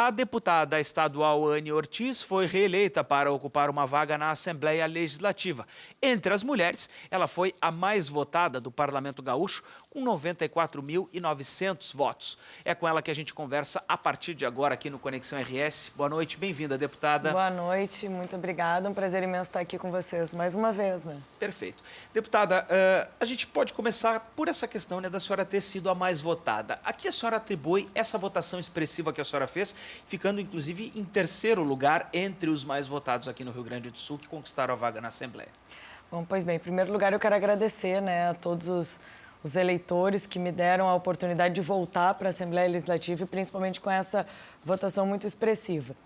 A deputada estadual Anne Ortiz foi reeleita para ocupar uma vaga na Assembleia Legislativa. Entre as mulheres, ela foi a mais votada do Parlamento Gaúcho, com 94.900 votos. É com ela que a gente conversa a partir de agora aqui no Conexão RS. Boa noite, bem-vinda, deputada. Boa noite, muito obrigada. Um prazer imenso estar aqui com vocês mais uma vez, né? Perfeito. Deputada, a gente pode começar por essa questão, né, da senhora ter sido a mais votada. A que a senhora atribui essa votação expressiva que a senhora fez, ficando inclusive em terceiro lugar entre os mais votados aqui no Rio Grande do Sul, que conquistaram a vaga na Assembleia? Bom, pois bem, em primeiro lugar eu quero agradecer, né, a todos os eleitores que me deram a oportunidade de voltar para a Assembleia Legislativa e principalmente com essa votação muito expressiva.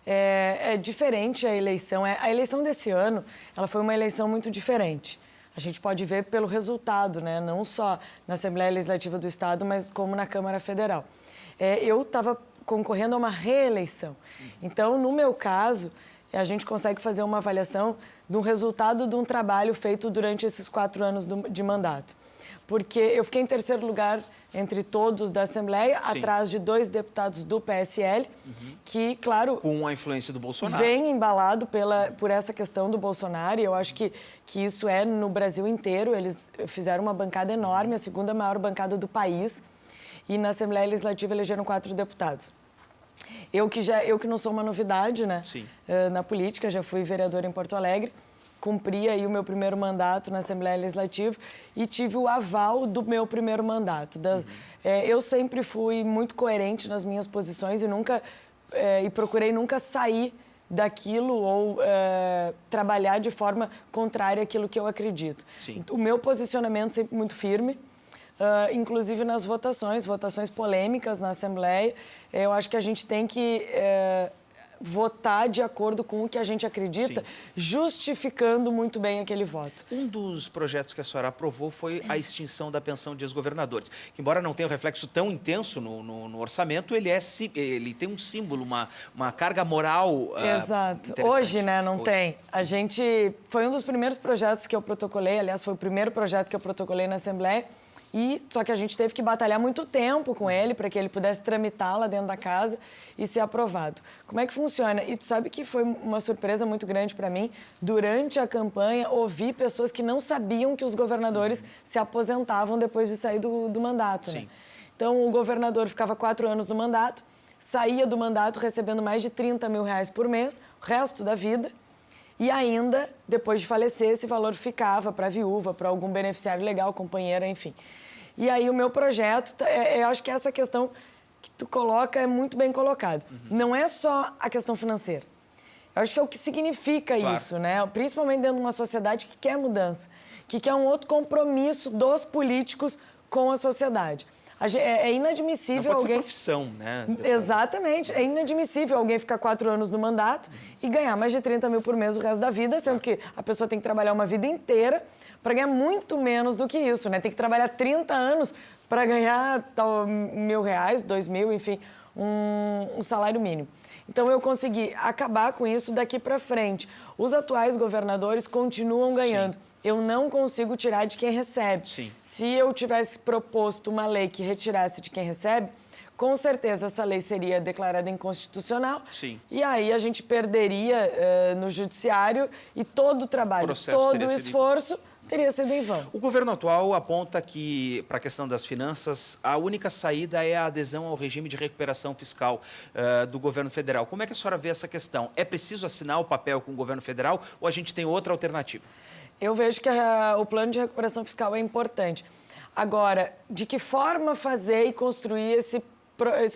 É diferente a eleição. A eleição desse ano, ela foi uma eleição muito diferente. A gente pode ver pelo resultado, né? Não só na Assembleia Legislativa do Estado, mas como na Câmara Federal. Eu estava concorrendo a uma reeleição. Então, no meu caso, a gente consegue fazer uma avaliação do resultado de um trabalho feito durante esses 4 anos de mandato. Porque eu fiquei em terceiro lugar entre todos da Assembleia, Sim, atrás de 2 deputados do PSL, que, claro... Com a influência do Bolsonaro. Vem embalado por essa questão do Bolsonaro, e eu acho que isso é no Brasil inteiro. Eles fizeram uma bancada enorme, a segunda maior bancada do país, e na Assembleia Legislativa elegeram 4 deputados. Eu que não sou uma novidade, né? Sim. Na política, já fui vereadora em Porto Alegre, cumpri aí o meu primeiro mandato na Assembleia Legislativa e tive o aval do meu primeiro mandato. Eu sempre fui muito coerente nas minhas posições e procurei nunca sair daquilo ou trabalhar de forma contrária àquilo que eu acredito. Sim. O meu posicionamento sempre muito firme, inclusive nas votações polêmicas na Assembleia. Eu acho que a gente tem que votar de acordo com o que a gente acredita, sim, justificando muito bem aquele voto. Um dos projetos que a senhora aprovou foi a extinção da pensão de ex-governadores, que embora não tenha um reflexo tão intenso no orçamento, ele tem um símbolo, uma carga moral. Exato. Hoje, né, não tem. Foi um dos primeiros projetos que eu protocolei, aliás, foi o primeiro projeto que eu protocolei na Assembleia, só que a gente teve que batalhar muito tempo com ele para que ele pudesse tramitar lá dentro da casa e ser aprovado. Como é que funciona? E tu sabe que foi uma surpresa muito grande para mim. Durante a campanha, ouvi pessoas que não sabiam que os governadores se aposentavam depois de sair do mandato. Sim. Né? Então, o governador ficava 4 anos no mandato, saía do mandato recebendo mais de R$30 mil por mês, o resto da vida. E ainda, depois de falecer, esse valor ficava para a viúva, para algum beneficiário legal, companheira, enfim. E aí o meu projeto, eu acho que essa questão que tu coloca é muito bem colocada. Não é só a questão financeira. Eu acho que é o que significa, claro, isso, né? Principalmente dentro de uma sociedade que quer mudança, que quer um outro compromisso dos políticos com a sociedade. É inadmissível não pode alguém... ser profissão, né? Exatamente. É inadmissível alguém ficar 4 anos no mandato e ganhar mais de R$30 mil por mês o resto da vida, sendo que a pessoa tem que trabalhar uma vida inteira para ganhar muito menos do que isso, né? Tem que trabalhar 30 anos para ganhar R$1.000, R$2.000, enfim, um salário mínimo. Então, eu consegui acabar com isso daqui para frente. Os atuais governadores continuam ganhando. Sim. Eu não consigo tirar de quem recebe. Sim. Se eu tivesse proposto uma lei que retirasse de quem recebe, com certeza essa lei seria declarada inconstitucional. Sim. E aí a gente perderia no judiciário e todo o trabalho, todo o esforço teria sido em vão. O governo atual aponta que, para a questão das finanças, a única saída é a adesão ao regime de recuperação fiscal do governo federal. Como é que a senhora vê essa questão? É preciso assinar o papel com o governo federal ou a gente tem outra alternativa? Eu vejo que o plano de recuperação fiscal é importante. Agora, de que forma fazer e construir esse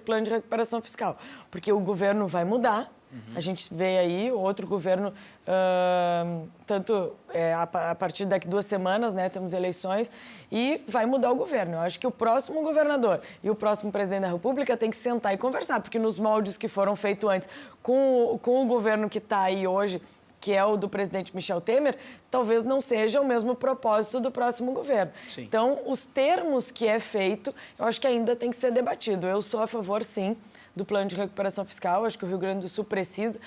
plano de recuperação fiscal? Porque o governo vai mudar. A gente vê aí outro governo, a partir daqui 2 semanas, né, temos eleições, e vai mudar o governo. Eu acho que o próximo governador e o próximo presidente da República tem que sentar e conversar, porque nos moldes que foram feitos antes, com o governo que está aí hoje, que é o do presidente Michel Temer, talvez não seja o mesmo propósito do próximo governo. Sim. Então, os termos que é feito, eu acho que ainda tem que ser debatido. Eu sou a favor, sim, do plano de recuperação fiscal, acho que o Rio Grande do Sul precisa.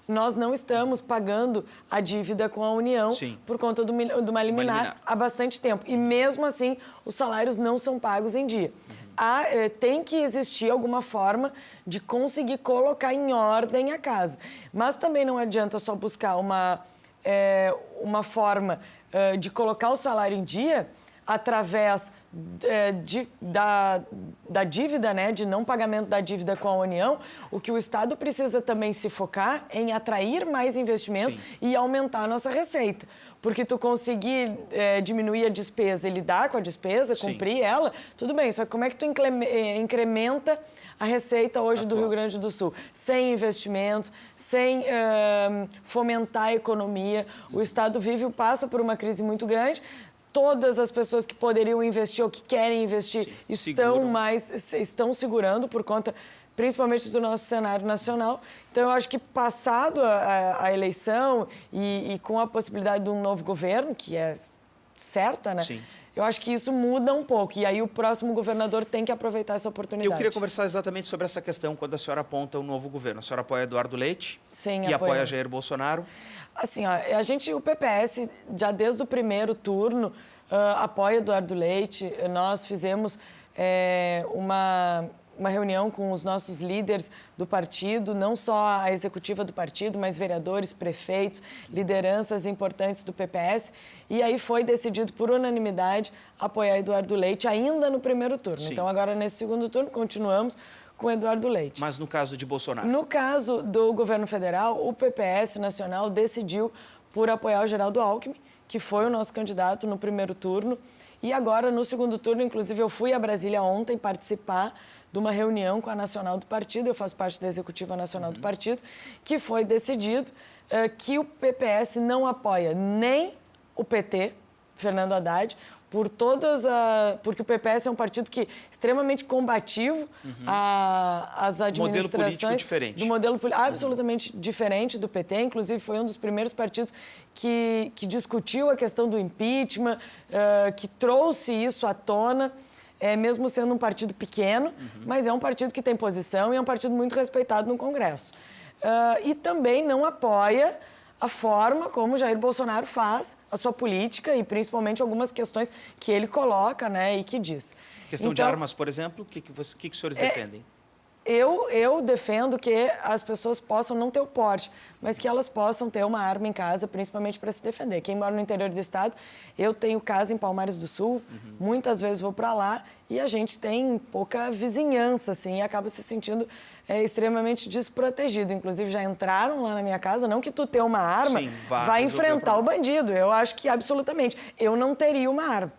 nós não estamos pagando a dívida com a União por conta de uma liminar há bastante tempo. E mesmo assim, os salários não são pagos em dia. Tem que existir alguma forma de conseguir colocar em ordem a casa. Mas também não adianta só buscar uma forma de colocar o salário em dia através da dívida, né, de não pagamento da dívida com a União. O que o Estado precisa também se focar é em atrair mais investimentos e aumentar a nossa receita. Porque tu conseguir diminuir a despesa e lidar com a despesa, cumprir ela, tudo bem. Só que como é que tu incrementa a receita hoje do Rio Grande do Sul? Sem investimentos, sem fomentar a economia. O Estado passa por uma crise muito grande. Todas as pessoas que poderiam investir ou que querem investir estão segurando por conta, principalmente do nosso cenário nacional. Então, eu acho que passado a eleição e com a possibilidade de um novo governo, que é certa, né? Eu acho que isso muda um pouco. E aí o próximo governador tem que aproveitar essa oportunidade. Eu queria conversar exatamente sobre essa questão quando a senhora aponta o novo governo. A senhora apoia Eduardo Leite? Sim, e apoia Jair Bolsonaro? Assim, o PPS, já desde o primeiro turno, apoia Eduardo Leite. Nós fizemos uma reunião com os nossos líderes do partido, não só a executiva do partido, mas vereadores, prefeitos, lideranças importantes do PPS. E aí foi decidido por unanimidade apoiar Eduardo Leite ainda no primeiro turno. Então, agora, nesse segundo turno, continuamos com Eduardo Leite. Mas no caso de Bolsonaro? No caso do governo federal, o PPS nacional decidiu por apoiar o Geraldo Alckmin, que foi o nosso candidato no primeiro turno. E agora, no segundo turno, inclusive, eu fui a Brasília ontem participar de uma reunião com a Nacional do Partido, eu faço parte da Executiva Nacional do Partido, que foi decidido que o PPS não apoia nem o PT, Fernando Haddad, porque o PPS é um partido que é extremamente combativo às administrações. Modelo político diferente. Do modelo absolutamente diferente do PT. Inclusive, foi um dos primeiros partidos que discutiu a questão do impeachment, que trouxe isso à tona, mesmo sendo um partido pequeno, mas é um partido que tem posição e é um partido muito respeitado no Congresso. E também não apoia a forma como Jair Bolsonaro faz a sua política e principalmente algumas questões que ele coloca, né, e que diz. Questão de armas, por exemplo, o que os senhores defendem? Eu defendo que as pessoas possam não ter o porte, mas que elas possam ter uma arma em casa, principalmente para se defender. Quem mora no interior do estado, eu tenho casa em Palmares do Sul, muitas vezes vou para lá e a gente tem pouca vizinhança, assim, e acaba se sentindo extremamente desprotegido. Inclusive, já entraram lá na minha casa, não que tu ter uma arma vai enfrentar o bandido. Eu acho que, absolutamente, eu não teria uma arma.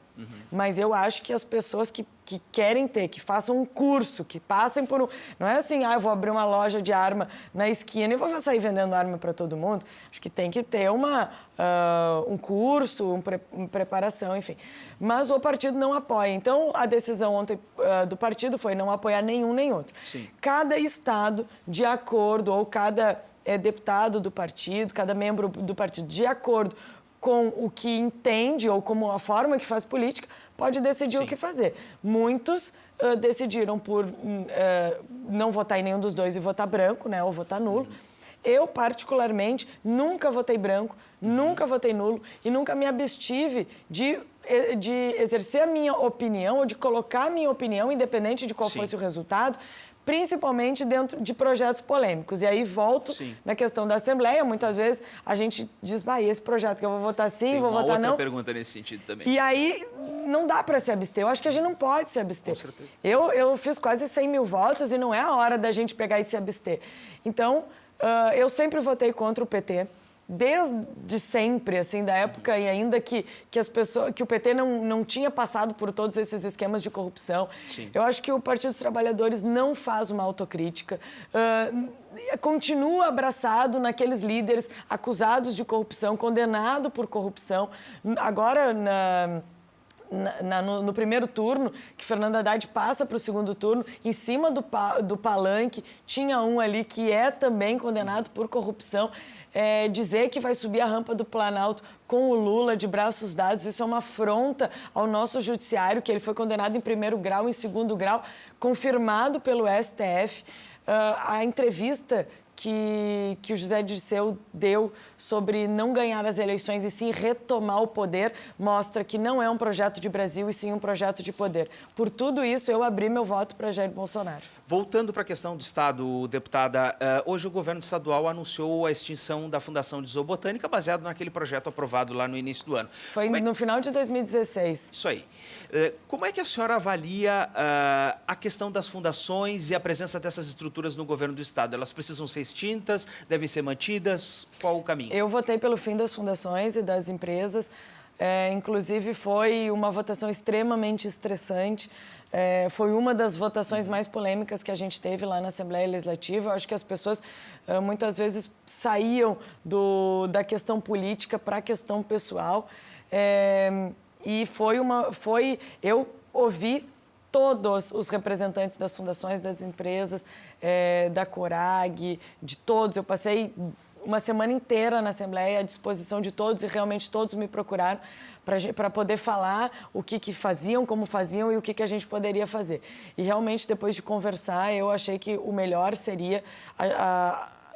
Mas eu acho que as pessoas que querem ter, que façam um curso, que passem por um... Não é assim, eu vou abrir uma loja de arma na esquina e vou sair vendendo arma para todo mundo. Acho que tem que ter um curso, uma preparação, enfim. Mas o partido não apoia. Então, a decisão ontem do partido foi não apoiar nenhum nem outro. Cada estado, de acordo, ou cada deputado do partido, cada membro do partido, de acordo com o que entende ou como a forma que faz política, pode decidir o que fazer. Muitos decidiram por não votar em nenhum dos dois e votar branco, né, ou votar nulo. Eu, particularmente, nunca votei branco, nunca votei nulo e nunca me abstive de exercer a minha opinião ou de colocar a minha opinião, independente de qual fosse o resultado, principalmente dentro de projetos polêmicos. E aí volto na questão da Assembleia. Muitas vezes a gente diz, esse projeto que eu vou votar sim, vou votar não. Tem outra pergunta nesse sentido também. E aí não dá para se abster. Eu acho que a gente não pode se abster. Com certeza. Eu fiz quase 100 mil votos e não é a hora da gente pegar e se abster. Então, eu sempre votei contra o PT. Desde sempre, assim, da época e ainda que o PT não tinha passado por todos esses esquemas de corrupção. Eu acho que o Partido dos Trabalhadores não faz uma autocrítica, continua abraçado naqueles líderes acusados de corrupção, condenado por corrupção. Agora, no primeiro turno, que Fernando Haddad passa para o segundo turno, em cima do palanque, tinha um ali que é também condenado por corrupção. Dizer que vai subir a rampa do Planalto com o Lula de braços dados, isso é uma afronta ao nosso judiciário, que ele foi condenado em primeiro grau, em segundo grau, confirmado pelo STF. A entrevista que o José Dirceu deu sobre não ganhar as eleições e sim retomar o poder, mostra que não é um projeto de Brasil e sim um projeto de poder. Por tudo isso, eu abri meu voto para Jair Bolsonaro. Voltando para a questão do Estado, deputada, hoje o governo estadual anunciou a extinção da Fundação de Zoobotânica, baseado naquele projeto aprovado lá no início do ano. Foi no final de 2016. Isso aí. Como é que a senhora avalia a questão das fundações e a presença dessas estruturas no governo do Estado? Elas precisam ser extintas, devem ser mantidas? Qual o caminho? Eu votei pelo fim das fundações e das empresas. Inclusive, foi uma votação extremamente estressante. Foi uma das votações mais polêmicas que a gente teve lá na Assembleia Legislativa. Eu acho que as pessoas muitas vezes saíam da questão política para a questão pessoal. E eu ouvi todos os representantes das fundações, das empresas, da Corag, de todos. Eu passei uma semana inteira na Assembleia à disposição de todos e realmente todos me procuraram para poder falar o que faziam, como faziam e o que a gente poderia fazer. E realmente, depois de conversar, eu achei que o melhor seria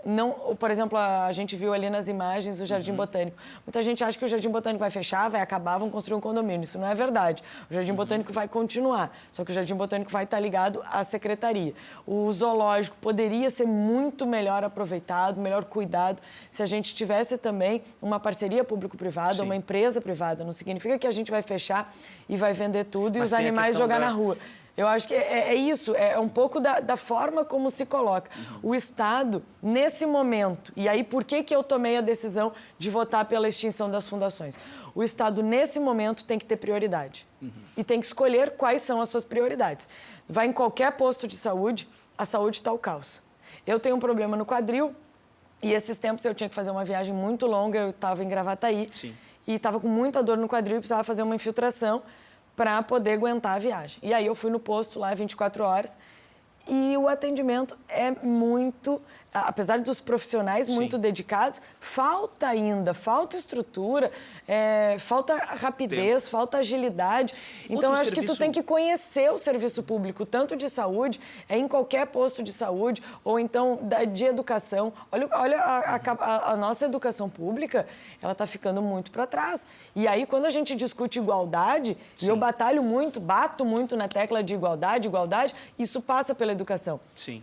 não, por exemplo, a gente viu ali nas imagens o Jardim Botânico. Muita gente acha que o Jardim Botânico vai fechar, vai acabar, vão construir um condomínio. Isso não é verdade. O Jardim Botânico vai continuar, só que o Jardim Botânico vai estar ligado à secretaria. O zoológico poderia ser muito melhor aproveitado, melhor cuidado, se a gente tivesse também uma parceria público-privada, uma empresa privada. Não significa que a gente vai fechar e vai vender tudo e os animais jogar na rua. Eu acho que é isso, é um pouco da forma como se coloca. O Estado, nesse momento, e aí por que eu tomei a decisão de votar pela extinção das fundações? O Estado, nesse momento, tem que ter prioridade. E tem que escolher quais são as suas prioridades. Vai em qualquer posto de saúde, a saúde está o caos. Eu tenho um problema no quadril, e esses tempos eu tinha que fazer uma viagem muito longa, eu estava em Gravataí, e estava com muita dor no quadril e precisava fazer uma infiltração para poder aguentar a viagem. E aí eu fui no posto lá 24 horas e o atendimento é muito, apesar dos profissionais muito dedicados, falta estrutura, falta rapidez, falta agilidade. Então, eu acho que tu tem que conhecer o serviço público, tanto de saúde, em qualquer posto de saúde, ou então de educação. Olha a nossa educação pública, ela está ficando muito para trás. E aí, quando a gente discute igualdade, e eu bato muito na tecla de igualdade, isso passa pela educação. Sim.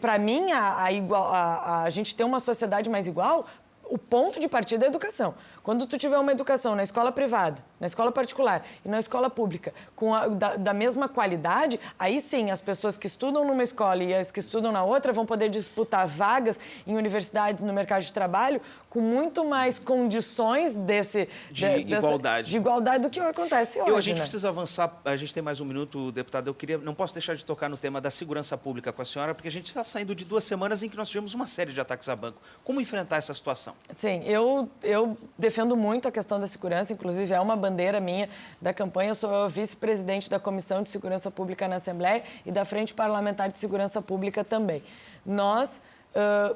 Para mim, a gente ter uma sociedade mais igual, o ponto de partida é a educação. Quando tu tiver uma educação na escola privada, na escola particular e na escola pública da mesma qualidade, aí sim, as pessoas que estudam numa escola e as que estudam na outra vão poder disputar vagas em universidades, no mercado de trabalho, com muito mais condições de igualdade do que acontece hoje. A gente precisa avançar, a gente tem mais um minuto, deputado. Não posso deixar de tocar no tema da segurança pública com a senhora, porque a gente está saindo de 2 semanas em que nós tivemos uma série de ataques a banco. Como enfrentar essa situação? Sim, eu defendo muito a questão da segurança, inclusive é uma bandeira minha da campanha. Eu sou vice-presidente da Comissão de Segurança Pública na Assembleia e da Frente Parlamentar de Segurança Pública também. Nós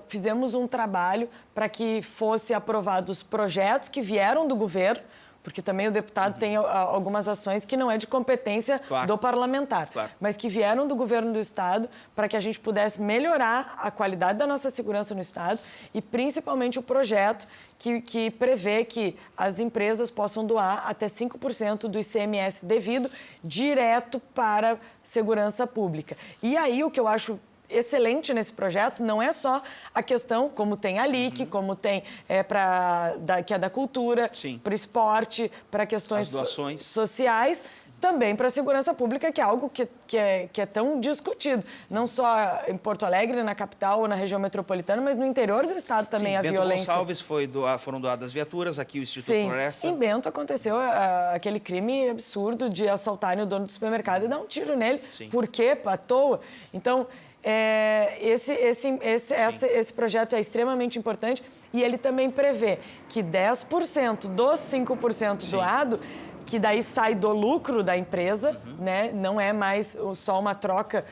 fizemos um trabalho para que fossem aprovados projetos que vieram do governo, porque também o deputado tem algumas ações que não é de competência do parlamentar, mas que vieram do governo do Estado para que a gente pudesse melhorar a qualidade da nossa segurança no Estado e principalmente o projeto que prevê que as empresas possam doar até 5% do ICMS devido direto para a segurança pública. E aí o que eu acho excelente nesse projeto não é só a questão, como tem a LIC, como tem que é da cultura, para o esporte, para questões sociais, também para a segurança pública, que é algo que é tão discutido. Não só em Porto Alegre, na capital ou na região metropolitana, mas no interior do estado também a violência. Em Bento Gonçalves foram doadas viaturas, aqui o Instituto Floresta. Em Bento aconteceu aquele crime absurdo de assaltarem o dono do supermercado e dar um tiro nele. Por quê? À toa. Então, esse projeto é extremamente importante e ele também prevê que 10% dos 5% doado, que daí sai do lucro da empresa, né? Não é mais só uma troca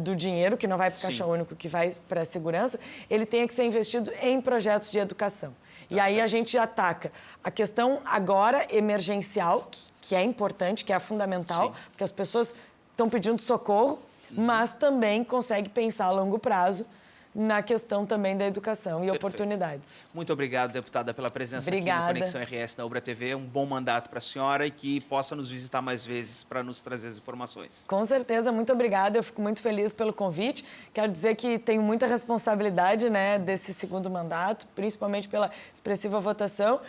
do dinheiro, que não vai para o Caixa Único, que vai para a segurança, ele tem que ser investido em projetos de educação. E aí a gente ataca a questão agora emergencial, que é importante, que é fundamental, porque as pessoas estão pedindo socorro, mas também consegue pensar a longo prazo na questão também da educação e oportunidades. Muito obrigado, deputada, pela presença Obrigada. aqui no Conexão RS na Ubra TV. Um bom mandato para a senhora e que possa nos visitar mais vezes para nos trazer as informações. Com certeza, muito obrigada. Eu fico muito feliz pelo convite. Quero dizer que tenho muita responsabilidade, né, desse segundo mandato, principalmente pela expressiva votação.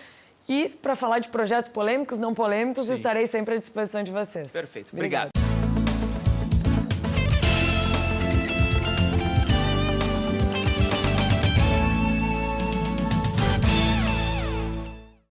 E para falar de projetos polêmicos, não polêmicos, estarei sempre à disposição de vocês. Perfeito. Obrigado.